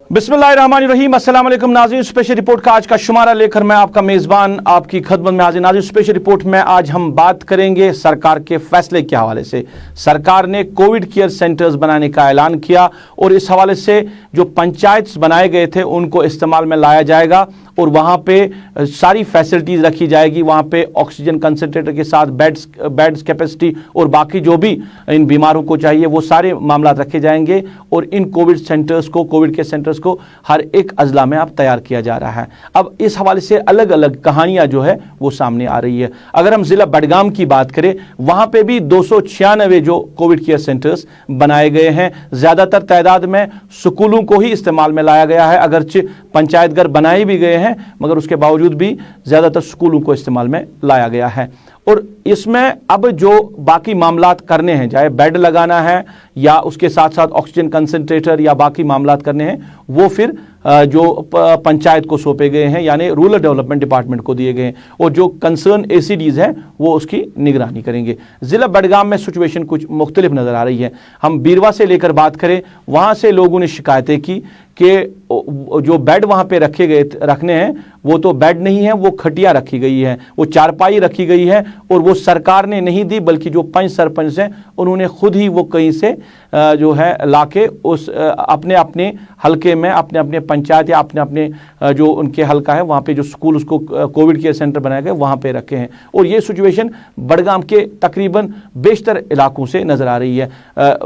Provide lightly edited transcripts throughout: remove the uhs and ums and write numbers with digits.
बिस्मिल्लाहिर्रहमानिर्रहीम। अस्सलाम वालेकुम नाज़रीन, स्पेशल रिपोर्ट का आज का शुमारा लेकर मैं आपका मेज़बान आपकी खदमत में हाजिर। नाज़रीन, स्पेशल रिपोर्ट में आज हम बात करेंगे सरकार के फैसले के हवाले से। सरकार ने कोविड केयर सेंटर्स बनाने का ऐलान किया और इस हवाले से जो पंचायत बनाए गए थे उनको इस्तेमाल में लाया जाएगा और वहाँ पे सारी फैसिलिटीज़ रखी जाएगी। वहाँ पे ऑक्सीजन कंसनट्रेटर के साथ बेड्स कैपेसिटी और बाकी जो भी इन बीमारों को चाहिए वो सारे मामला रखे जाएंगे और इन कोविड केयर सेंटर्स को हर एक अजला में अब तैयार किया जा रहा है। अब इस हवाले से अलग अलग कहानियां जो है वो सामने आ रही है। अगर हम जिला बडगाम की बात करें, वहाँ पे भी 296 जो कोविड केयर सेंटर्स बनाए गए हैं। ज़्यादातर तादाद में स्कूलों को ही इस्तेमाल में लाया गया है, अगरचे पंचायत घर बनाए भी गए हैं मगर उसके बावजूद भी ज़्यादातर स्कूलों को इस्तेमाल में लाया गया है। और इसमें अब जो बाकी मामलात करने हैं, चाहे बेड लगाना है या उसके साथ साथ ऑक्सीजन कंसंट्रेटर या बाकी मामलात करने हैं, वो फिर जो पंचायत को सौंपे गए हैं यानी रूरल डेवलपमेंट डिपार्टमेंट को दिए गए हैं और जो कंसर्न एसीडीज़ हैं वो उसकी निगरानी करेंगे। ज़िला बडगाम में सिचुएशन कुछ मुख्तलिफ नज़र आ रही है। हम बीरवा से लेकर बात करें, वहाँ से लोगों ने शिकायतें की कि जो बेड वहाँ पे रखने हैं वो तो बेड नहीं है, वो खटिया रखी गई है, वो चारपाई रखी गई है और वो सरकार ने नहीं दी बल्कि जो पंच सरपंच हैं उन्होंने खुद ही वो कहीं से जो है लाके उस अपने अपने हलके में अपने अपने पंचायत या अपने अपने जो उनके हलका है वहाँ पे जो स्कूल उसको कोविड केयर सेंटर बनाए गए वहाँ पे रखे हैं। और ये सिचुएशन बडगाम के तकरीबन बेशतर इलाकों से नज़र आ रही है।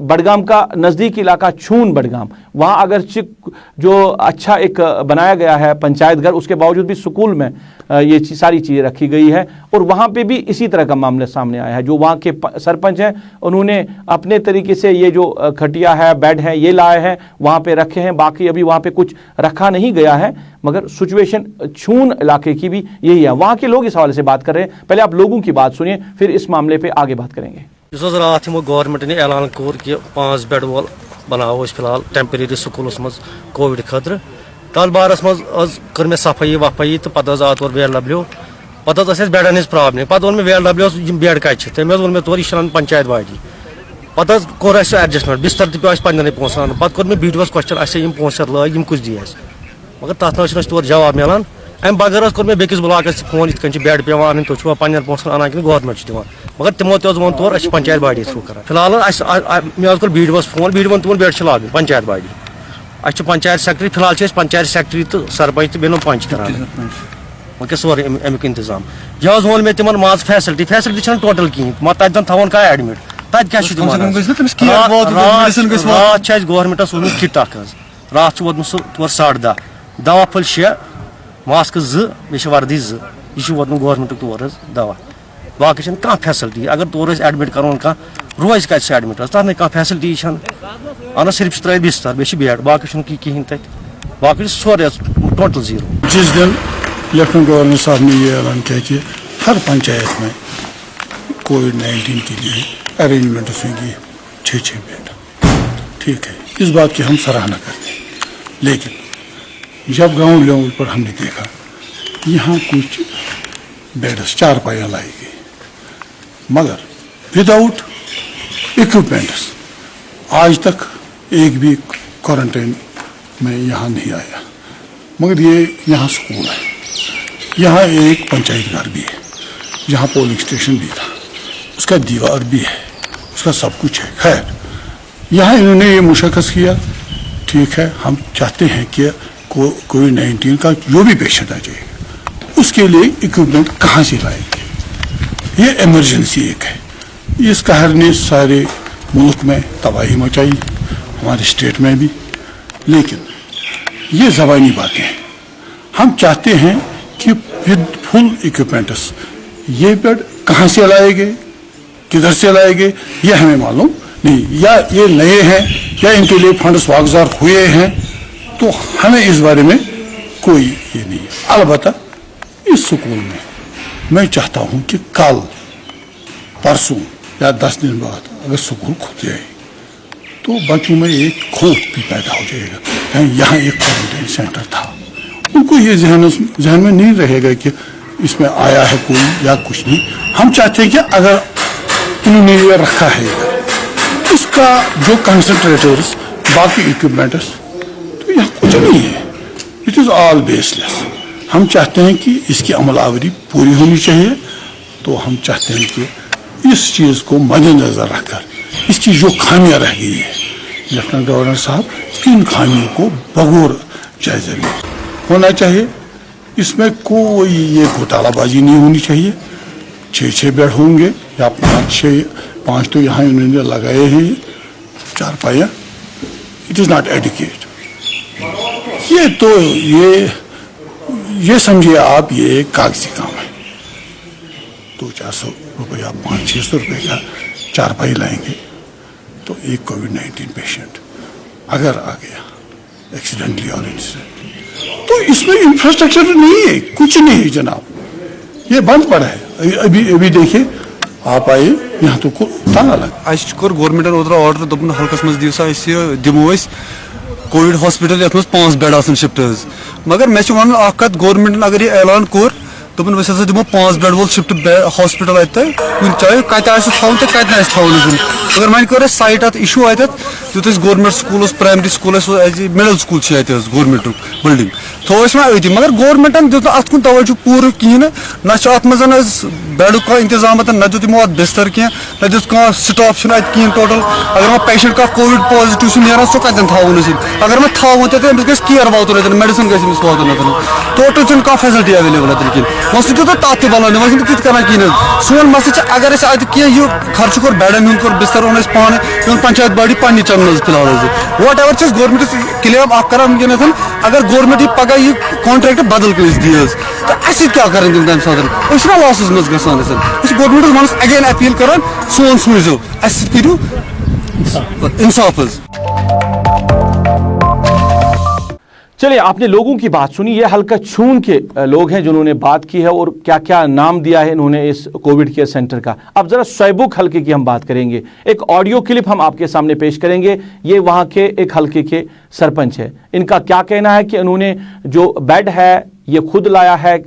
बडगाम का नज़दीकी इलाका छून बडगाम, वहाँ अगर जो अच्छा एक बनाया गया है पंचायत घर, उसके बावजूद भी स्कूल में ये सारी चीज़ें रखी गई है और वहाँ पे भी इसी तरह का मामला सामने आया है। जो वहाँ के सरपंच हैं उन्होंने अपने तरीके से ये जो खटिया है, बेड है, ये लाए हैं, वहाँ पे रखे हैं, बाकी अभी वहाँ पे कुछ रखा नहीं गया है। मगर सिचुएशन छून इलाके की भी यही है। वहाँ के लोग इस हवाले से बात कर रहे हैं। पहले आप लोगों की बात सुनिए, फिर इस मामले पर आगे बात करेंगे। रात गवर्नमेंट ने ऐलान कोर कि 5 बेड वॉल बनाओ फिलहाल टेम्परेरी स्कूलस मज कोविड खतर तल बारस मज कर मे सफाई वफाई तो पे आत और VLW पे बेडन हज प्रॉब्लम पे वो VLW बेड कत तमें वो तौर यह पंचायत बाडी पे कोर एडजस्टमेंट बिस्तर पे पे पोसन पे कोर मे BDO क्वेश्चन पोसर लग कुछ दी मगर तथ तौर जवाब मिलान। अम बगैर कोर मे बेकिस ब्लॉकस फोन इत बेड पे अन तुम पे पोसन अना कि गवर्नमेंट दिवान मगर तमो वो तौर पंचायत बाडी थ्रू कर फिलहाल मे कोर BDO फोन BDO तुम बेड लाग पंचायत बाडी पंचायत सेक्रेटरी फिलहाल पंचायत सेक्रेटरी तो सरपंच तो बेनो पंच कर वह सोर अमुक इंतजाम यह वोन मे तिमन माज फैसिलिटी टोटल कहें मत तन थवन क्या एडमिट तत क्या रात गवर्नमेंट सोचमुत किट रात वोतमुत सह तौर 10:30 दवा फल 6 मास्क 2 मे वर्दी 2 यह वोतमुत गवर्नमेंट तौर दवा बाकी कह फैसिलिटी अगर तौर एडमिट कर कह रोज कत एडमिट तथ ना फैसिलिटी अना सिर्फ त्रे बिस्तर बे बेड बाकी कहें तक बाकी सोरे टोटल 0। जिस दिन लेफ्टिनेंट गवर्नर साहब ने ये ऐलान किया कि हर पंचायत में कोविड-19 के लिए अरेंजमेंट्स होंगी 6 बेड, ठीक है, इस बात की हम सराहना करते हैं। लेकिन जब गांव लेवल पर हमने देखा यहाँ कुछ बेड्स चारपाइयाँ लाई गई मगर विदाउट इक्विपमेंट्स। आज तक एक भी क्वारंटाइन में यहाँ नहीं आया मगर ये यहाँ स्कूल है, यहाँ एक पंचायत घर भी है, यहाँ पोलिंग स्टेशन भी था, उसका दीवार भी है, उसका सब कुछ है। खैर यहाँ इन्होंने ये मुशक्कत किया, ठीक है, हम चाहते हैं कि कोविड-19 का जो भी पेशेंट आ जाएगा उसके लिए इक्विपमेंट कहाँ से लाएंगे। ये इमरजेंसी एक है, इस कहर ने सारे मुल्क में तबाही मचाई, हमारे स्टेट में भी। लेकिन ये ज़बानी बातें हैं। हम चाहते हैं कि विद फुल इक्विपमेंट्स ये बेड कहाँ से लाएंगे, किधर से लाएंगे, ये हमें मालूम नहीं, या ये नए हैं या इनके लिए फंड्स वागजार हुए हैं, तो हमें इस बारे में कोई ये नहीं है। अलबत्ता इस स्कूल में मैं चाहता हूँ कि कल परसों या 10 दिन बाद अगर स्कूल खुल जाए तो बच्चों में एक खौफ भी पैदा हो जाएगा कि यहाँ एक क्वारंटाइन सेंटर था। उनको ये जहन में नहीं रहेगा कि इसमें आया है कोई या कुछ नहीं। हम चाहते हैं कि अगर इन्होंने ये रखा है इसका जो कंसंट्रेटर्स बाकी इक्विपमेंट्स तो यहाँ कुछ कुछ नहीं है, इट इज़ ऑल बेसलेस। हम चाहते हैं कि इसकी अमलावरी पूरी होनी चाहिए, तो हम चाहते हैं कि इस चीज़ को मद्देनजर रखकर इसकी जो खामियां रह गई है, लेफ्टिनेंट गवर्नर साहब इन खामियों को बगौर जायजे में होना चाहिए। इसमें कोई ये घोटालाबाजी नहीं होनी चाहिए। 6 बेड होंगे या 5 तो यहाँ इन्होंने लगाए हैं चारपाइयाँ, इट इज़ नॉट एडिकेट। ये तो ये समझिए आप, ये कागजी काम है। 200-400 रुपया 500-600 रुपये का चारपाई लाएंगे तो एक कोविड-19 पेशेंट अगर आ गया एक्सीडेंटली और इंसिडेंटली, तो इसमें इंफ्रास्ट्रक्चर नहीं है, कुछ नहीं है जनाब, ये बंद पड़ा है। अभी देखिए आप आए यहाँ तो ताला लगा। गवर्नमेंट ओतर ऑर्डर दोपन हल्कस मज दियो दिमो कोविड हॉस्पिटल ये 5 बेड आसन शिफ्ट, मगर मे वन कत गवर्नमेंट अगर यह ऐलान कोर दोपन वह दिमो 5 बेड वोल शिफ्ट हॉस्पिटल अत चाहे कत थवन तो कत थवन, मगर वन कर साइट अत इशू अत युत government school primary school middle school government building थो अति, मगर गवर्नमेंटन दित अत कुन तवज्जो पूर कहें ना अत मज बेड का इंतजाम न दिमो अत बिस्तर कह न दित स्टाफ कहें टोटल। अगर वह पेशेंट का कोविड पॉजिटिव नीरान सो कतन थवन अगर मैं थवन तो अमिस गस केयर वातन मेडिसिन गमिस वातन टोटल कह फैसिलिटी अवेलेबल अत कहें वह दित तथ बनाने वह ति कर कहें। सोन मसला अगर कह खर्च कोर बेडन हूं कोर बिस्तर ओन पाने पंचायत बॉडी पन्नी चंद फिलहाल वट एवर गवर्नमेंट क्लेम कर वनकन अगर गवर्नमेंट पगह यह कॉन्ट्रैक्ट बदल कस दी तो अस क्या कर तम सात लॉसेस मज गसान गवर्नमेंट वन अगेन अपील कर सोन सूझो अस करू इंसाफ। चलिए, आपने लोगों की बात सुनी। ये हल्का छून के लोग हैं जिन्होंने बात की है और क्या क्या नाम दिया है इन्होंने इस कोविड केयर सेंटर का। अब जरा सोयबुक हल्के की हम बात करेंगे। एक ऑडियो क्लिप हम आपके सामने पेश करेंगे। ये वहां के एक हल्के के सरपंच है। इनका क्या कहना है कि इन्होंने जो बेड है ये खुद लाया है,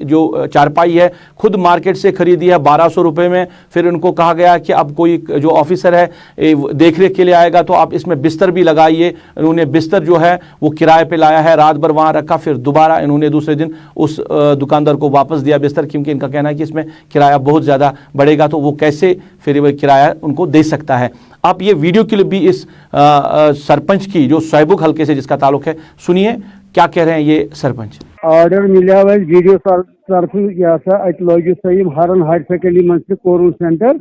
जो चारपाई है खुद मार्केट से खरीदी है 1200 रुपये में। फिर उनको कहा गया कि अब कोई जो ऑफिसर है देख रेख के लिए आएगा तो आप इसमें बिस्तर भी लगाइए। इन्होंने बिस्तर जो है वो किराए पे लाया है, रात भर वहाँ रखा, फिर दोबारा इन्होंने दूसरे दिन उस दुकानदार को वापस दिया बिस्तर, क्योंकि इनका कहना है कि इसमें किराया बहुत ज़्यादा बढ़ेगा तो वो कैसे फिर वह किराया उनको दे सकता है। आप ये वीडियो क्लिप भी इस सरपंच की जो सोयबुक हल्के से जिसका ताल्लुक है सुनिए क्या कह रहे हैं ये सरपंच। ऑर्डर मिला वीडियो तरफ लगे सही हरन हायर सेकेंडरी मन कोर सेंटर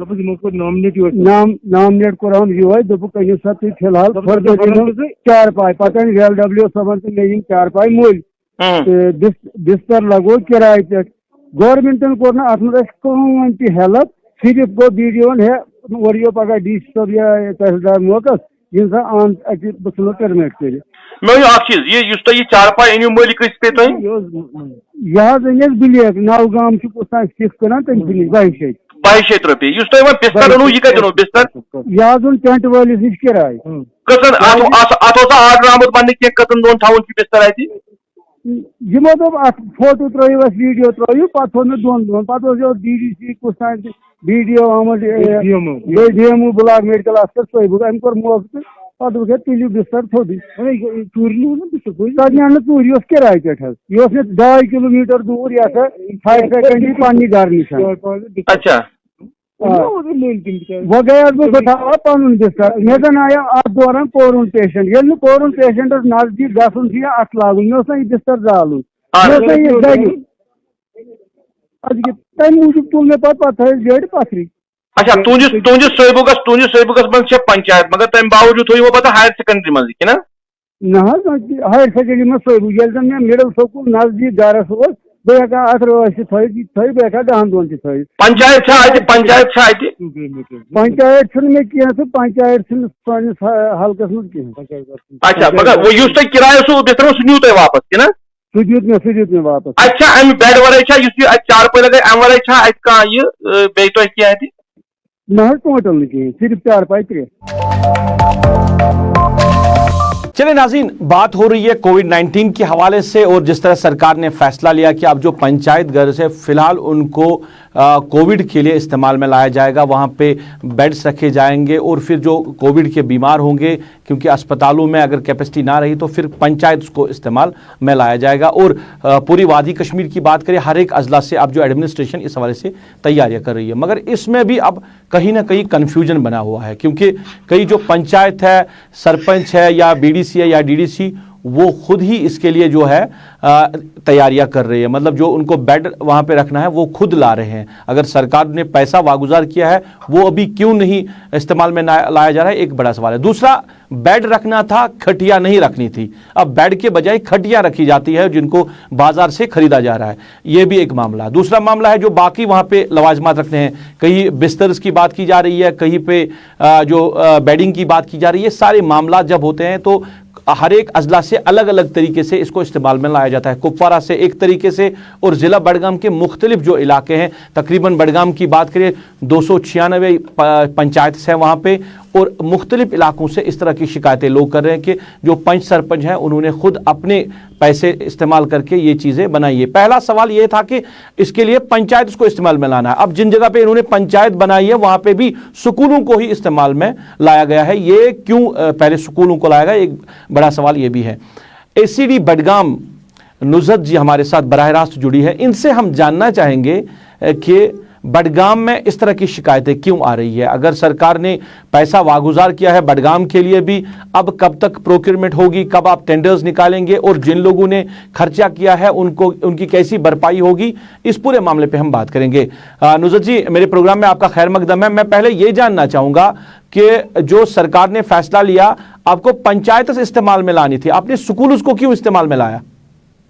नामिनेट कोर दोपन सा तुम फिलहाल चारपाई पता LW सामान मे चारपाई मूल बिस्तर लगो किराए पे। गवर्नमेंटन कोर अत हेल्प सिर्फ गो वीडियो है वो पगह डी सब या तहसीलदार मौकस सा आन बो टर्मिनेट कर ये चारपाई अनु मलिक पे यह ब्लैक नवगाम सिख कनान तम 2200 रुपये बिस्तर अनु यह कत बिस्तर यह टेंट वालिस नश किराए आर्डर आमुत वन कतन दोन थवन बिस्तर अत यमो दोप अत फोटो त्रो वीडियो त्रो पे दोन दोन पे DDC कुछ वीडियो आमुत DMO ब्लॉक मेडिकल अफसर सोयबुक अम कोर मौके पे तुलू बिस्तर थोड़ी चूर किराए पे यह 2 किलोमीटर दूर यह हायर सेकेंडरी पन्नी घर नश। अच्छा वह गया बह पन बिस्तर मे जन आया अत दौरान कोरून पेशेंट ये कोरून पेशेंट नजदीक गसन अत लागुन मे यह बिस्तर जालुन तम मूजूब तुल मे पे जड़ पथरी। अच्छा तुझिस सोयबुकस मज पंचायत मगर तम बावजूद थो पता हायर सेकेंडरी मज कि ना हायर सेकेंडरी में सोयबुक ये जन मे मिडल स्कूल नजदीक गरस बह हेका अत थी बह हेका 10 दोन पंचायत मे कह पंचायत सानिस हल्कस मज कह। अच्छा मगर वो किराया सो बिस्तर सह नीव तुम वापस कि सह दित मे वापस। अच्छा अम बेड वर चारपाई लगे अम वर क्या ना टोटल नहीं सिर्फ चारपाई 3। चलिए नाज़रीन, बात हो रही है कोविड-19 के हवाले से और जिस तरह सरकार ने फैसला लिया कि अब जो पंचायत घर से फिलहाल उनको कोविड के लिए इस्तेमाल में लाया जाएगा, वहाँ पे बेड्स रखे जाएंगे और फिर जो कोविड के बीमार होंगे, क्योंकि अस्पतालों में अगर कैपेसिटी ना रही तो फिर पंचायत उसको इस्तेमाल में लाया जाएगा। और पूरी वादी कश्मीर की बात करें, हर एक अजला से अब जो एडमिनिस्ट्रेशन इस हवाले से तैयारियां कर रही है, मगर इसमें भी अब कहीं ना कहीं कन्फ्यूजन बना हुआ है, क्योंकि कई जो पंचायत है, सरपंच है या बीडीसी है या डीडीसी, वो खुद ही इसके लिए जो है तैयारियां कर रही है। मतलब जो उनको बेड वहां पे रखना है वो खुद ला रहे हैं। अगर सरकार ने पैसा वागुजार किया है, वो अभी क्यों नहीं इस्तेमाल में लाया जा रहा है, एक बड़ा सवाल है। दूसरा, बेड रखना था, खटिया नहीं रखनी थी। अब बेड के बजाय खटिया रखी जाती है जिनको बाजार से खरीदा जा रहा है, ये भी एक मामला। दूसरा मामला है जो बाकी वहां पे लवाजमात रखते हैं, कहीं बिस्तर्स की बात की जा रही है, कहीं पे जो बेडिंग की बात की जा रही है। सारे मामला जब होते हैं तो हर एक अजला से अलग अलग तरीके से इसको इस्तेमाल में लाया जाता है। कुपवारा से एक तरीके से, और जिला बडगाम के मुख्तलिफ जो इलाके हैं, तकरीबन बडगाम की बात करें 296 पंचायत हैं वहाँ पे, और मुख्तलिफ इलाकों से इस तरह की शिकायतें लोग कर रहे हैं कि जो पंच सरपंच हैं उन्होंने खुद अपने पैसे इस्तेमाल करके ये चीज़ें बनाई है। पहला सवाल ये था कि इसके लिए पंचायत उसको इस्तेमाल में लाना है। अब जिन जगह पे इन्होंने पंचायत बनाई है वहाँ पे भी स्कूलों को ही इस्तेमाल में लाया गया है। ये क्यों पहले स्कूलों को लाया गया, एक बड़ा सवाल ये भी है। एसीडी बडगाम नुजरत जी हमारे साथ बराह रास्त जुड़ी है, इनसे हम जानना चाहेंगे कि बडगाम में इस तरह की शिकायतें क्यों आ रही है। अगर सरकार ने पैसा वागुजार किया है बडगाम के लिए भी, अब कब तक प्रोक्योरमेंट होगी, कब आप टेंडर्स निकालेंगे, और जिन लोगों ने खर्चा किया है उनको उनकी कैसी भरपाई होगी, इस पूरे मामले पे हम बात करेंगे। नुजरत जी, मेरे प्रोग्राम में आपका खैर मकदम है। मैं पहले ये जानना चाहूँगा कि जो सरकार ने फैसला लिया आपको पंचायत से इस्तेमाल में लानी थी, आपने स्कूल उसको क्यों इस्तेमाल में लाया?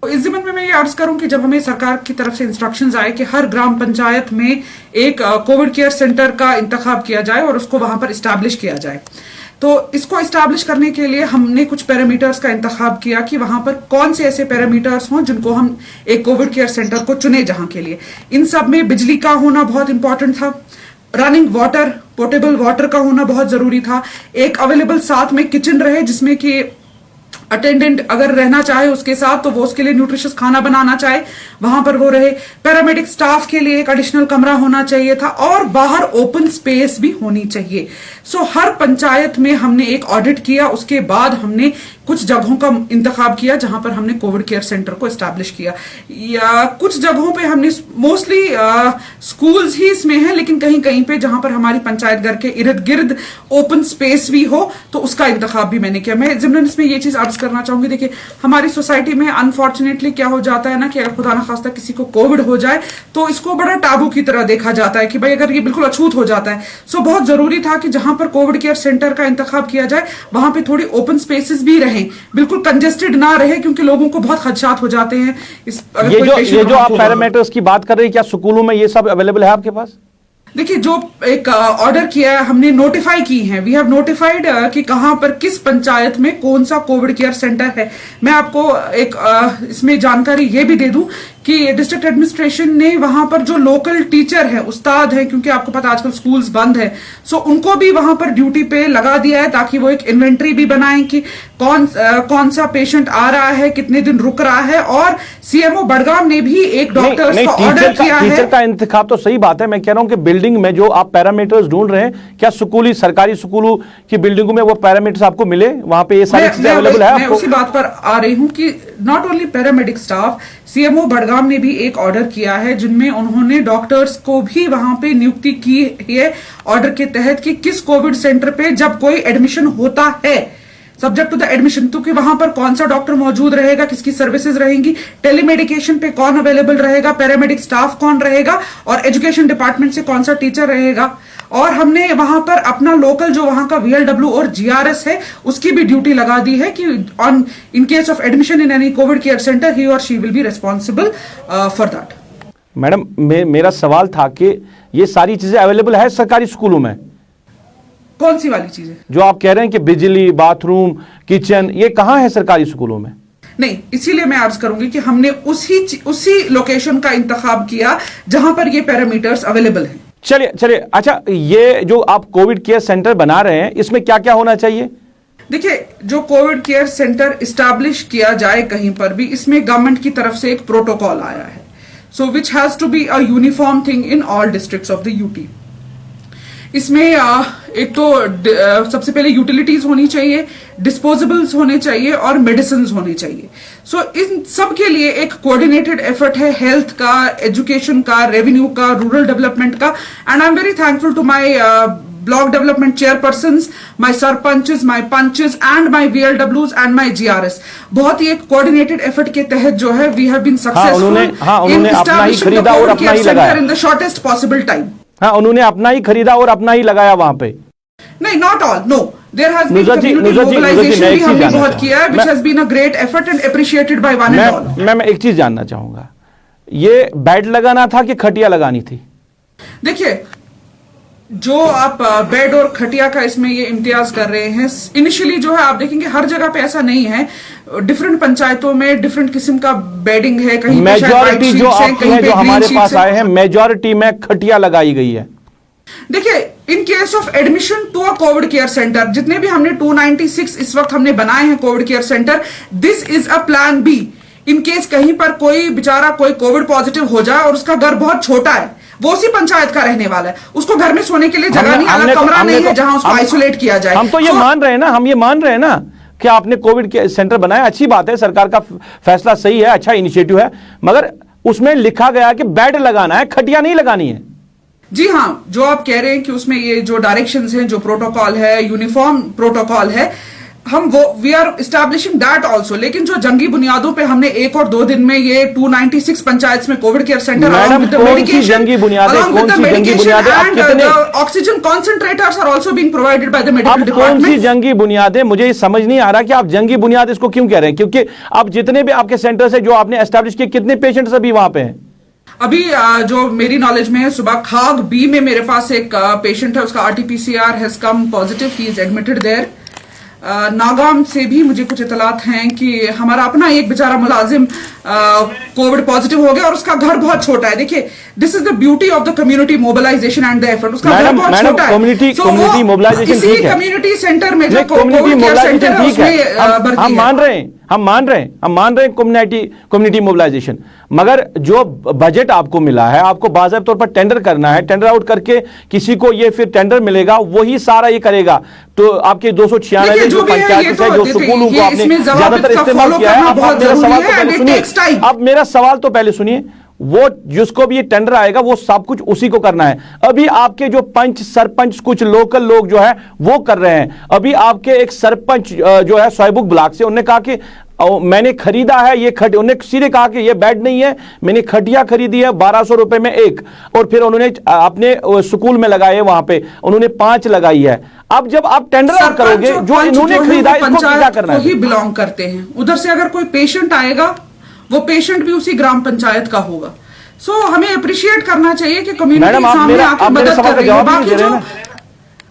इस जिम्मन में मैं ये अर्ज करूं कि जब हमें सरकार की तरफ से इंस्ट्रक्शंस आए कि हर ग्राम पंचायत में एक कोविड केयर सेंटर का इंतखाब किया जाए और उसको वहां पर इस्टेब्लिश किया जाए, तो इसको इस्टेब्लिश करने के लिए हमने कुछ पैरामीटर्स का इंतखाब किया कि वहां पर कौन से ऐसे पैरामीटर्स हों जिनको हम एक कोविड केयर सेंटर को चुने जहां के लिए। इन सब में बिजली का होना बहुत इंपॉर्टेंट था, रनिंग वाटर, पोर्टेबल वाटर का होना बहुत जरूरी था, एक अवेलेबल साथ में किचन रहे जिसमें कि अटेंडेंट अगर रहना चाहे उसके साथ तो वो उसके लिए न्यूट्रिशियस खाना बनाना चाहे वहां पर वो रहे, पैरामेडिक स्टाफ के लिए एक एडिशनल कमरा होना चाहिए था, और बाहर ओपन स्पेस भी होनी चाहिए। सो हर पंचायत में हमने एक ऑडिट किया, उसके बाद हमने कुछ जगहों का इंतखाब किया जहां पर हमने कोविड केयर सेंटर को एस्टैब्लिश किया। या कुछ जगहों पे हमने मोस्टली स्कूल्स ही इसमें हैं, लेकिन कहीं कहीं पे जहां पर हमारी पंचायत घर के इर्द गिर्द ओपन स्पेस भी हो तो उसका इंतखाब भी मैंने किया। मैं जिम्मन इसमें ये चीज अर्ज करना चाहूंगी, देखिए हमारी सोसाइटी में अनफॉर्चुनेटली क्या हो जाता है ना कि अगर खुदा ना खास्ता किसी को कोविड हो जाए तो इसको बड़ा टाबू की तरह देखा जाता है कि भाई अगर ये बिल्कुल अछूत हो जाता है। सो बहुत जरूरी था कि जहां पर कोविड केयर सेंटर का इंतखाब किया जाए वहां पे थोड़ी ओपन स्पेसेस भी रहें, बिल्कुल कंजेस्टेड ना रहे, क्योंकि लोगों को बहुत खदशात हो जाते हैं। ये जो आप पैरामीटर्स की बात कर रहे हैं, क्या स्कूलों में ये सब अवेलेबल है आपके पास? देखिए जो एक ऑर्डर किया है हमने, नोटिफाई की है, वी हैव नोटिफाइड कि कहां पर किस पंचायत में कौन सा कोविड केयर सेंटर है। मैं आपको एक इसमें जानकारी ये भी दे दूं कि डिस्ट्रिक्ट एडमिनिस्ट्रेशन ने वहां पर जो लोकल टीचर है, उस्ताद है, क्योंकि आपको पता आजकल स्कूल्स बंद है, सो उनको भी वहां पर ड्यूटी पे लगा दिया है ताकि वो एक इन्वेंट्री भी बनाएं कि कौन सा पेशेंट आ रहा है, कितने दिन रुक रहा है। और सीएमओ बडगाम ने भी एक डॉक्टर का ऑर्डर किया है। टीचर का इंतखाब तो सही बात है, मैं कह रहा हूं कि बिल्डिंग में जो आप पैरामीटर्स ढूंढ रहे हैं, क्या स्कूली सरकारी स्कूलों की बिल्डिंगों में वो पैरामीटर्स आपको मिले? वहां पे ये सारी चीजें अवेलेबल है? मैं उसी बात पर आ रही हूं कि not only paramedic staff, CMO Budgam ने भी एक ऑर्डर किया है जिनमें उन्होंने डॉक्टर्स को भी वहां पे नियुक्ति की है ऑर्डर के तहत कि किस कोविड सेंटर पे जब कोई एडमिशन होता है, सब्जेक्ट टू द एडमिशन, तो कि वहां पर कौन सा डॉक्टर मौजूद रहेगा, किसकी सर्विसेज रहेंगी, टेलीमेडिकेशन पे कौन अवेलेबल रहेगा, पैरामेडिक स्टाफ कौन रहेगा, और एजुकेशन डिपार्टमेंट से कौन सा टीचर रहेगा। और हमने वहां पर अपना लोकल जो वहां का VLW और GRS है उसकी भी ड्यूटी लगा दी है कि on in case of admission in any Covid care centre ही और she will be responsible for that. Madam, मेरा सवाल था कि ये सारी चीजें अवेलेबल है सरकारी स्कूलों में? कौन सी वाली चीजें जो आप कह रहे हैं कि बिजली, बाथरूम, किचन, ये कहाँ है सरकारी स्कूलों में? नहीं, इसीलिए मैं अर्ज करूंगी कि हमने उसी लोकेशन का इंतखाब किया जहां पर ये पैरामीटर्स अवेलेबल हैं। चलिए, अच्छा, ये जो आप कोविड केयर सेंटर बना रहे हैं इसमें क्या क्या होना चाहिए? देखिए, जो कोविड केयर सेंटर इस्टेब्लिश किया जाए कहीं पर भी, इसमें गवर्नमेंट की तरफ से एक प्रोटोकॉल आया है। so which has to be a uniform thing in all districts of the UT. इसमें एक तो सबसे पहले यूटिलिटीज होनी चाहिए, डिस्पोजेबल्स होने चाहिए और मेडिसिन होने चाहिए. सो इन सब के लिए एक कोऑर्डिनेटेड एफर्ट है, हेल्थ का, एजुकेशन का, रेवेन्यू का, रूरल डेवलपमेंट का. And I am very thankful to my block development chairpersons, my sarpanches, my panches and my VLWs and my GRS. बहुत ही एक कोऑर्डिनेटेड एफर्ट के तहत जो है we have been successful in establishing the COVID care centre in the shortest possible time. हाँ, उन्होंने अपना ही खरीदा और अपना ही लगाया वहां पे. नहीं, not all, no, there has been community mobilisation भी हमने बहुत किया है, which has been a great effort and appreciated by one and all. मैं एक चीज जानना चाहूंगा, ये बेड लगाना था कि खटिया लगानी थी? देखिए, जो आप बेड और खटिया का इसमें ये इम्तियाज कर रहे हैं, इनिशियली जो है आप देखेंगे हर जगह पे ऐसा नहीं है. डिफरेंट पंचायतों में डिफरेंट किस्म का बेडिंग है, कहीं मेजॉरिटी जो आपकी है, जो हमारे पास आए हैं, मेजॉरिटी में खटिया लगाई गई है. देखिए, in case of admission to a Covid care centre, जितने भी हमने 296 इस वक्त हमने बनाए हैं Covid care centre, this is a plan B. In case कहीं पर कोई बेचारा कोई कोविड पॉजिटिव हो जाए और उसका घर बहुत छोटा है, वो उसी पंचायत का रहने वाला है, उसको घर में सोने के लिए जगह नहीं, अलग कमरा नहीं है जहां उसको आइसोलेट किया जाए. हम तो ये मान रहे हैं ना, हम ये मान रहे हैं ना कि आपने कोविड के सेंटर बनाया, अच्छी बात है, सरकार का फैसला सही है, अच्छा इनिशिएटिव है, मगर उसमें लिखा गया कि बेड लगाना है, खटिया नहीं लगानी है. जी हाँ, जो आप कह रहे हैं कि उसमें ये जो डायरेक्शंस हैं, जो प्रोटोकॉल है, यूनिफॉर्म प्रोटोकॉल है, हम वो we are establishing that also. लेकिन जो जंगी बुनियादों पे हमने 1 और 2 दिन में ये 296 पंचायत में कोविड केयर सेंटर, मैडम, कौन सी जंगी बुनियादें, कौन सी जंगी बुनियादें, आप कितने oxygen concentrators are also being provided by the medical department. कौन सी जंगी बुनियादें, मुझे ये समझ नहीं आ रहा कि आप जंगी बुनियाद इसको क्यों कह रहे हैं, क्योंकि आप जितने भी आपके सेंटर से जो आपने एस्टेब्लिश किए, कितने पेशेंट्स अभी वहां पे हैं? अभी जो मेरी नॉलेज में है, सुबह खाग B में मेरे पास एक पेशेंट है, उसका RT-PCR has come positive, he is admitted there. Nagam से भी मुझे कुछ इतलात हैं कि हमारा अपना एक बेचारा मुलाजिम कोविड पॉजिटिव हो गया और उसका घर बहुत छोटा है. देखिए, this is the beauty of the community mobilisation and the effort. उसका घर बहुत छोटा है. कम्युनिटी मोबिलाइजेशन ठीक है, कम्युनिटी सेंटर में जो कम्युनिटी मोबिलाइजेशन ठीक है, हम मान रहे हैं, हम मान रहे हैं कम्युनिटी मोबिलाइजेशन, मगर जो बजट आपको मिला है, आपको बाज़ाब्ते तौर पर टेंडर करना है, टेंडर आउट करके किसी को ये फिर टेंडर मिलेगा, वही सारा ये करेगा. तो आपके 296 जो पंचायत है, जो स्कूलों को आपने ज्यादातर इस्तेमाल किया है, अब मेरा सवाल तो पहले सुनिए. वो जिसको भी ये टेंडर आएगा वो सब कुछ उसी को करना है. अभी आपके जो पंच सरपंच कुछ लोकल लोग जो है वो कर रहे हैं. अभी आपके एक सरपंच जो है सोयबुक ब्लॉक से, उन्होंने कहा कि मैंने खरीदा है ये उन्होंने सीधे कहा कि ये बेड नहीं है, मैंने खटिया खरीदी है 1200 रुपए में एक, और फिर उन्होंने अपने स्कूल में लगाए, वहां पे उन्होंने 5 लगाई है. अब जब आप टेंडर आउट करोगे, जो इन्होंने खरीदा है, इसको क्या करना है? ही बिलोंग करते हैं. उधर से अगर कोई पेशेंट आएगा, वो पेशेंट भी उसी ग्राम पंचायत का होगा. सो हमें अप्रिशिएट करना चाहिए कि कम्युनिटी सामने आकर मदद कर रही है.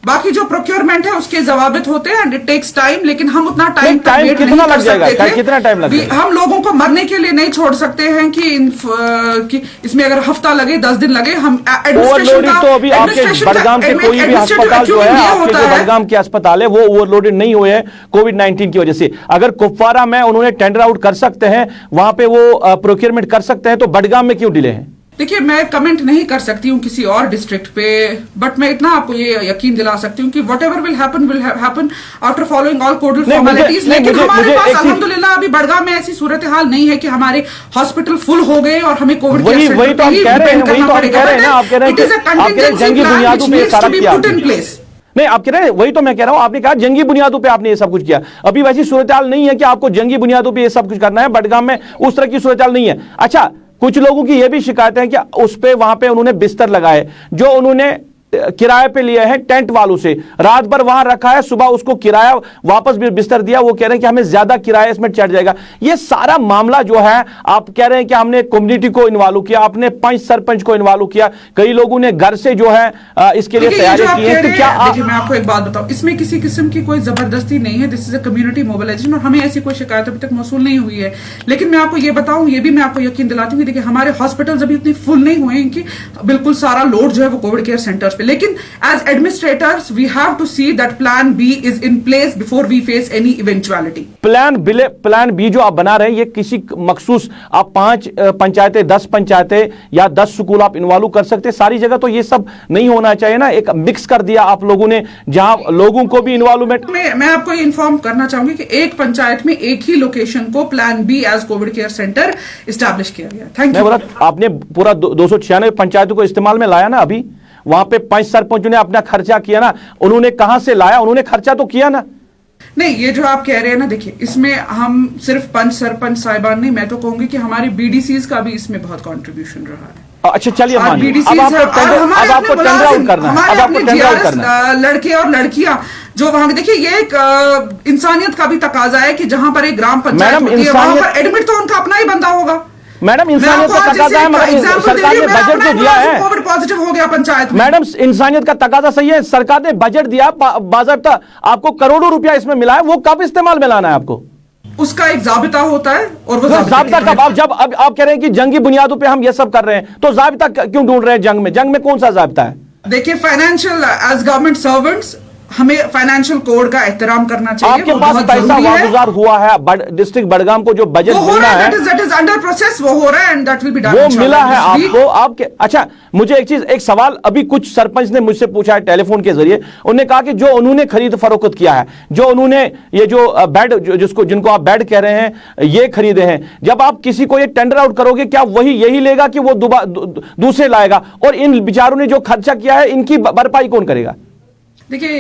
बाकी जो प्रोक्योरमेंट है उसके जवाबित होते हैं एंड इट टेक्स टाइम, लेकिन हम उतना टाइम कितना लग जाएगा, कितना टाइम लगेगा? हम लोगों को मरने के लिए नहीं छोड़ सकते हैं कि इसमें अगर हफ्ता लगे, 10 दिन लगे. हम ओवरलोडेड तो अभी आपके बडगाम के कोई भी अस्पताल जो है, आपके जो बडगाम के अस्पताल है, वो ओवरलोडेड नहीं हुए हैं कोविड-19 की वजह से. अगर कुपवारा में उन्होंने टेंडर आउट कर सकते हैं, वहां पे वो प्रोक्योरमेंट कर सकते हैं, तो बडगाम में क्यों डिले है? देखिए, मैं कमेंट नहीं कर सकती हूँ किसी और डिस्ट्रिक्ट पे, बट मैं इतना आपको ये यकीन दिला सकती हूँ कि whatever will happen after following all codal formalities. लेकिन हमारे पास अल्हम्दुलिल्लाह अभी बड़गाम में ऐसी सूरत हाल नहीं है कि हमारे हॉस्पिटल फुल हो गए और हमें कोविड केयर सेंटर पे ही डिपेंड करना पड़ेगा. It is a contingency plan which needs to be put in place. नहीं, आप कह रहे हैं, वही तो मैं कह रहा हूं. आपने कहा जंगी बुनियादों पे आपने ये सब कुछ किया. अभी वैसी सूरत हाल नहीं है कि आपको जंगी बुनियादों पे ये सब कुछ करना है. बडगाम में उस तरह की सूरत हाल नहीं है. अच्छा, कुछ लोगों की यह भी शिकायत है कि उस पे वहां पे उन्होंने बिस्तर लगाए, जो उन्होंने किराए पे लिए हैं टेंट वालों से, रात भर वहां रखा है, सुबह उसको किराया वापस भी बिस्तर दिया. वो कह रहे हैं कि हमें ज्यादा किराया इसमें चढ़ जाएगा. ये सारा मामला जो है, आप कह रहे हैं कि हमने कम्युनिटी को इन्वॉल्व किया, आपने पंच सरपंच को इन्वॉल्व किया, कई लोगों ने घर से जो है इसके लिए तैयारी की है. तो क्या देखिए, मैं आपको एक बात बताऊं, इसमें किसी किस्म की कोई जबरदस्ती नहीं है. This is a community mobilisation और हमें ऐसी कोई शिकायत अभी तक मौसूल नहीं हुई है. लेकिन मैं आपको ये बताऊं, ये भी मैं आपको यकीन दिलाती हूँ कि देखिए, हमारे हॉस्पिटल्स अभी इतने फुल नहीं हुए हैं कि बिल्कुल सारा लोड जो है वो कोविड केयर सेंटर्स पे। लेकिन as administrators we have to see that plan B is in place before we face any eventuality. Plan B जो आप बना रहे हैं ये किसी मखसूस आप 5 पंचायतें 10 पंचायतें या 10 स्कूल आप इन्वॉल्व कर सकते, सारी जगह तो ये सब नहीं होना चाहिए ना। एक मिक्स कर दिया आप लोगों ने जहां लोगों को भी इन्वॉल्वमेंट। मैं आपको ये इन्फॉर्म करना चाहूंगी कि एक पंचायत में एक ही लोकेशन को plan B as Covid care centre establish किया गया। Thank you. आपने पूरा 296 पंचायतों को इस्तेमाल में लाया ना। अभी वहां पे 5 सरपंचों ने अपना खर्चा किया ना, उन्होंने कहां से लाया, उन्होंने खर्चा तो किया ना। नहीं, ये जो आप कह रहे हैं ना, देखिए इसमें हम सिर्फ पंच सरपंच साहिबान नहीं, मैं तो कहूंगी कि हमारी बीडीसीज का भी इसमें बहुत कंट्रीब्यूशन रहा है। अच्छा चलिए मानिए, अब आपको टेंडर आउट करना है, अब आपको टेंडर आउट करना है। लड़के और लड़कियां जो वहां देखिए, ये एक इंसानियत का भी तकाजा है कि जहां पर एक ग्राम पंचायत होती है वहां पर एडमिट तो उनका अपना ही बंदा होगा। मैडम इंसानियत का तकाजा है, मगर सरकार ने बजट जो दिया है, कोविड पॉजिटिव हो गया पंचायत में। मैडम इंसानियत का तकाजा सही है, सरकार ने बजट दिया, बाज़ाब्ता आपको करोड़ों रुपया इसमें मिला है, वो कब इस्तेमाल में लाना है आपको? उसका एक जाबिता होता है और वो जाबिता कब? अब आप कह रहे हैं कि जंगी बुनियादों पे हम ये सब कर रहे हैं, तो जाबिता क्यों ढूंढ रहे हैं? जंग में कौन सा जाबिता है? देखिए, फाइनेंशियल एज गवर्नमेंट सर्वेंट्स हमें फाइनेंशियल कोड का एहतराम करना चाहिए। आपके पास पैसा वागुजार हुआ है, डिस्ट्रिक्ट बड़गाम को जो बजट मिला है that is under process, वो हो रहा है and that will be done, वो मिला है आपको। आपके अच्छा, मुझे एक सवाल अभी कुछ सरपंच ने मुझसे पूछा है टेलीफोन के जरिए। उन्होंने कहा कि जो उन्होंने खरीद फरोख्त किया है, जो उन्होंने ये जो बेड जिनको आप बेड कह रहे हैं ये खरीदे हैं, जब आप किसी को ये टेंडर आउट करोगे क्या वही यही लेगा कि वो दूसरे लाएगा? और इन बेचारों ने जो खर्चा किया है इनकी भरपाई कौन करेगा? देखिए,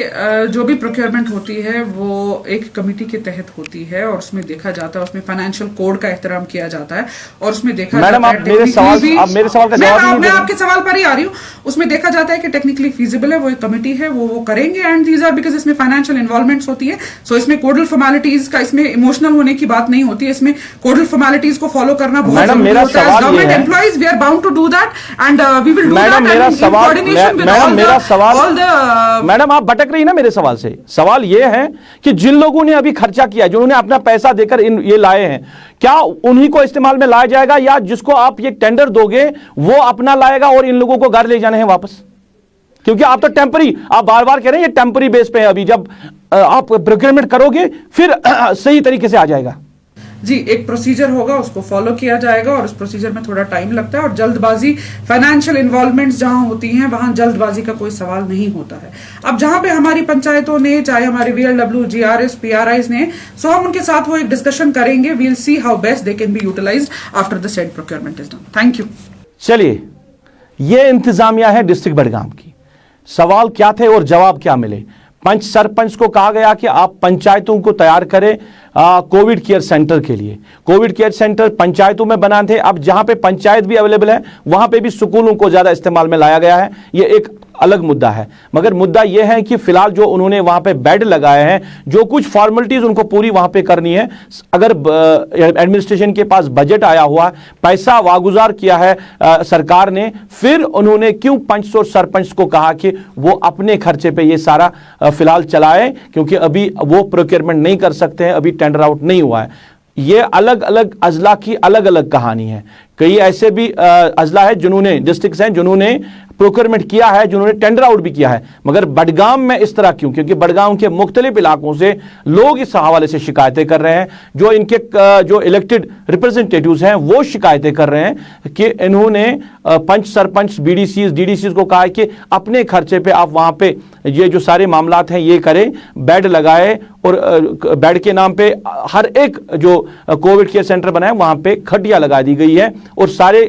जो भी प्रोक्योरमेंट होती है वो एक कमेटी के तहत होती है और उसमें देखा जाता है, उसमें फाइनेंशियल कोड का एहतराम किया जाता है और उसमें देखा मैडम जाता है। आप मेरे सवाल का जवाब नहीं दे रहे। मैं आपके सवाल पर ही आ रही हूँ। उसमें देखा जाता है कि टेक्निकली फीजिबल है, वो एक कमेटी है, वो करेंगे एंड दीज आर बिकॉज इसमें फाइनेंशियल इन्वॉल्वमेंट्स होती है। सो इसमें कोडल फॉर्मेलिटीज का, इसमें इमोशनल होने की बात नहीं होती है, इसमें कोडल फॉर्मेलिटीज को फॉलो करना बहुत जरूरी होता है। Government employees we are bound to do that and we will do that. Madam आप भटक रही ना मेरे सवाल से। सवाल यह है कि जिन लोगों ने अभी खर्चा किया, जिन्होंने अपना पैसा देकर ये लाए हैं, क्या उन्हीं को इस्तेमाल में लाया जाएगा या जिसको आप ये टेंडर दोगे वो अपना लाएगा और इन लोगों को घर ले जाने हैं वापस? क्योंकि आप तो टेम्परी, आप बार बार कह रहे हैं ये टेम्परी बेस पे है, अभी जब आप प्रोक्योरमेंट करोगे फिर सही तरीके से आ जाएगा। जी, एक प्रोसीजर होगा, उसको फॉलो किया जाएगा और उस प्रोसीजर में थोड़ा टाइम लगता है और जल्दबाजी, फाइनेंशियल इन्वॉल्वमेंट्स जहां होती हैं वहां जल्दबाजी का कोई सवाल नहीं होता है। अब जहां पे हमारी पंचायतों ने, चाहे हमारे VLW, GRS, PRIs ने, सो हम उनके साथ वो एक डिस्कशन करेंगे। We'll see how best they can be utilised after the said procurement is done. Thank you. चलिए, ये इंतजामिया है डिस्ट्रिक्ट बड़गाम की। सवाल क्या थे और जवाब क्या मिले? पंच सरपंच को कहा गया कि आप पंचायतों को तैयार करें कोविड केयर सेंटर के लिए। कोविड केयर सेंटर पंचायतों में बना थे, अब जहां पे पंचायत भी अवेलेबल है वहां पे भी स्कूलों को ज्यादा इस्तेमाल में लाया गया है। ये एक अलग मुद्दा है, मगर मुद्दा यह है कि फिलहाल जो उन्होंने वहां पे बेड लगाए हैं, जो कुछ फॉर्मेलिटीज उनको पूरी वहां पे करनी है, अगर एडमिनिस्ट्रेशन के पास बजट आया हुआ, पैसा वागुजार किया है सरकार ने, फिर उन्होंने क्यों पंच और सरपंच को कहा कि वो अपने खर्चे पे ये सारा फिलहाल चलाए, क्योंकि अभी वो प्रोक्योरमेंट नहीं कर सकते हैं, अभी टेंडर आउट नहीं हुआ है। ये अलग अलग अजला की अलग अलग कहानी है। कई ऐसे भी अजला है जिन्होंने, डिस्ट्रिक्ट्स हैं जिन्होंने प्रोक्योरमेंट किया है, जिन्होंने टेंडर आउट भी किया है, मगर बडगाम में इस तरह क्यों? क्योंकि बडगाम के मुख्तलिफ इलाकों से लोग इस हवाले से शिकायतें कर रहे हैं, जो इनके जो इलेक्टेड रिप्रेजेंटेटिव्स हैं वो शिकायतें कर रहे हैं कि इन्होंने पंच सरपंच DDCs को कहा है कि अपने खर्चे पे आप वहां पे ये जो सारे मामलात हैं ये करें, बेड लगाए और बेड के नाम पे हर एक जो कोविड केयर सेंटर बनाए वहां पे खटिया लगा दी गई है और सारे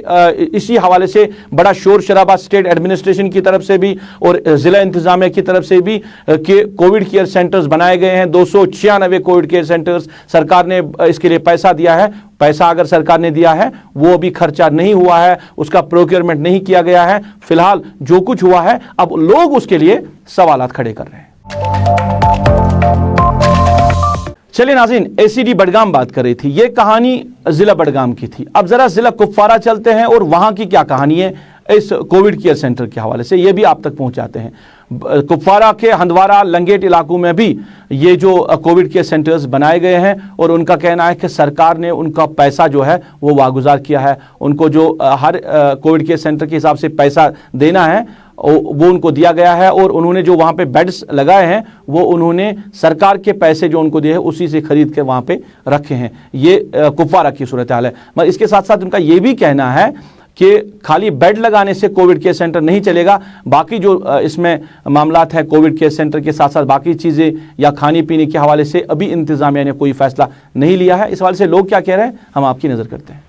इसी हवाले से बड़ा शोर शराबा स्टेट एडमिनिस्ट्रेशन की तरफ से भी और जिला इंतजामिया की तरफ से भी कि कोविड केयर सेंटर्स बनाए गए हैं। 296 कोविड केयर सेंटर्स, सरकार ने इसके लिए पैसा दिया है। पैसा अगर सरकार ने दिया है वो भी खर्चा नहीं हुआ है, उसका प्रोक्योरमेंट नहीं किया गया है। फिलहाल जो कुछ हुआ है अब लोग उसके लिए सवालात खड़े कर रहे हैं। चलिए नाज़रीन, ACD बडगाम बात कर रही थी, ये कहानी जिला बडगाम की थी। अब जरा जिला कुपवारा चलते हैं और वहां की क्या कहानी है इस कोविड केयर सेंटर के हवाले से, ये भी आप तक पहुंचाते हैं। कुपवारा के हंदवारा लंगेट इलाकों में भी ये जो कोविड केयर सेंटर्स बनाए गए हैं और उनका कहना है कि सरकार ने उनका पैसा जो है वो वागुजार किया है। उनको जो हर कोविड केयर सेंटर के हिसाब से पैसा देना है वो उनको दिया गया है और उन्होंने जो वहाँ पे बेड्स लगाए हैं वो उन्होंने सरकार के पैसे जो उनको दिए हैं उसी से खरीद के वहाँ पे रखे हैं। ये कुपवारा की सूरत हाल है। मगर इसके साथ साथ उनका ये भी कहना है कि खाली बेड लगाने से कोविड केयर सेंटर नहीं चलेगा, बाकी जो इसमें मामलात है कोविड केयर सेंटर के साथ साथ बाकी चीज़ें या खाने पीने के हवाले से अभी इंतजामिया ने कोई फैसला नहीं लिया है। इस हवाले से लोग क्या कह रहे हैं हम आपकी नज़र करते हैं।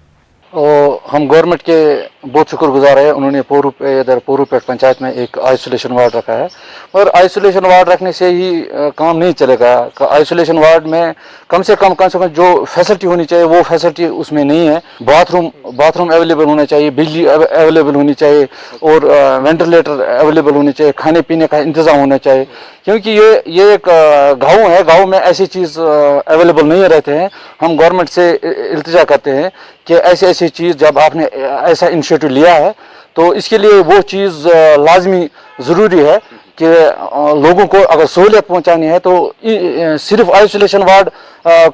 और हम गवर्नमेंट के बहुत शुक्रगुजार है, उन्होंने पोरूपेट पंचायत में एक आइसोलेशन वार्ड रखा है। और आइसोलेशन वार्ड रखने से ही काम नहीं चलेगा। आइसोलेशन वार्ड में कम से कम जो फैसिलिटी होनी चाहिए वो फैसिलिटी उसमें नहीं है। बाथरूम अवेलेबल होना चाहिए, बिजली अवेलेबल होनी चाहिए और वेंटिलेटर अवेलेबल होनी चाहिए, खाने पीने का इंतज़ाम होना चाहिए। क्योंकि ये एक गाँव है, गाँव में ऐसी चीज़ अवेलेबल नहीं रहते हैं। हम गवर्नमेंट से इल्तिजा करते हैं कि ऐसी चीज़ जब आपने ऐसा इनिशिएटिव लिया है तो इसके लिए वो चीज़ लाजमी ज़रूरी है कि लोगों को अगर सहूलियत पहुंचानी है तो सिर्फ आइसोलेशन वार्ड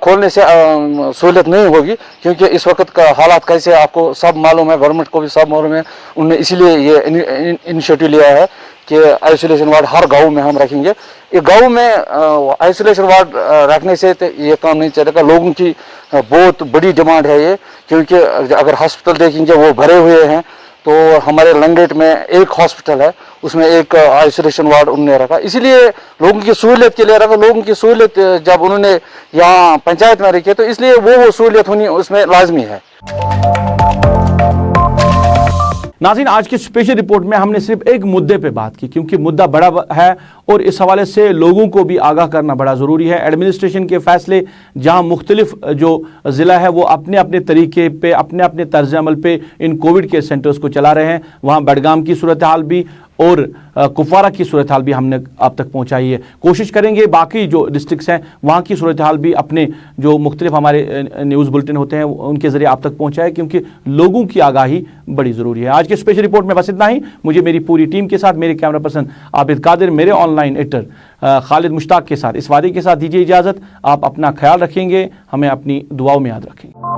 खोलने से सहूलियत नहीं होगी। क्योंकि इस वक्त का हालात कैसे आपको सब मालूम है, गवर्नमेंट को भी सब मालूम है। उन्होंने इसीलिए ये इनिशिएटिव लिया है कि आइसोलेशन वार्ड हर गांव में हम रखेंगे। ये गांव में आइसोलेशन वार्ड रखने से तो ये काम नहीं चलेगा। लोगों की बहुत बड़ी डिमांड है ये, क्योंकि अगर हॉस्पिटल देखेंगे वो भरे हुए हैं। तो हमारे लंगेट में एक हॉस्पिटल है, उसमें एक आइसोलेशन वार्ड उन्होंने रखा, इसीलिए लोगों की सहूलियत के लिए रखा। लोगों की सहूलियत जब उन्होंने यहाँ पंचायत में रखी है तो इसलिए वो सहूलियत होनी उसमें लाजमी है। नाज़रीन, आज की स्पेशल रिपोर्ट में हमने सिर्फ एक मुद्दे पे बात की, क्योंकि मुद्दा बड़ा है और इस हवाले से लोगों को भी आगाह करना बड़ा ज़रूरी है। एडमिनिस्ट्रेशन के फैसले जहां मुख्तलिफ जो ज़िला है वो अपने अपने तरीके पे अपने अपने तर्ज अमल पे इन कोविड केयर सेंटर्स को चला रहे हैं, वहाँ बडगाम की सूरत हाल भी और कुपवारा की सूरत हाल भी हमने आप तक पहुँचाई है। कोशिश करेंगे बाकी जो डिस्ट्रिक्ट्स हैं वहाँ की सूरत हाल भी अपने जो मुख्तलिफ हमारे न्यूज़ बुलेटिन होते हैं उनके ज़रिए आप तक पहुँचाए, क्योंकि लोगों की आगाही बड़ी ज़रूरी है। आज की स्पेशल रिपोर्ट में बस इतना ही। मुझे मेरी पूरी टीम के साथ, मेरे कैमरा पर्सन आबिद कादिर, मेरे ऑनलाइन एडिटर खालिद मुश्ताक के साथ इस वादे के साथ दीजिए इजाज़त। आप अपना ख्याल रखेंगे, हमें अपनी दुआओं में याद रखेंगे।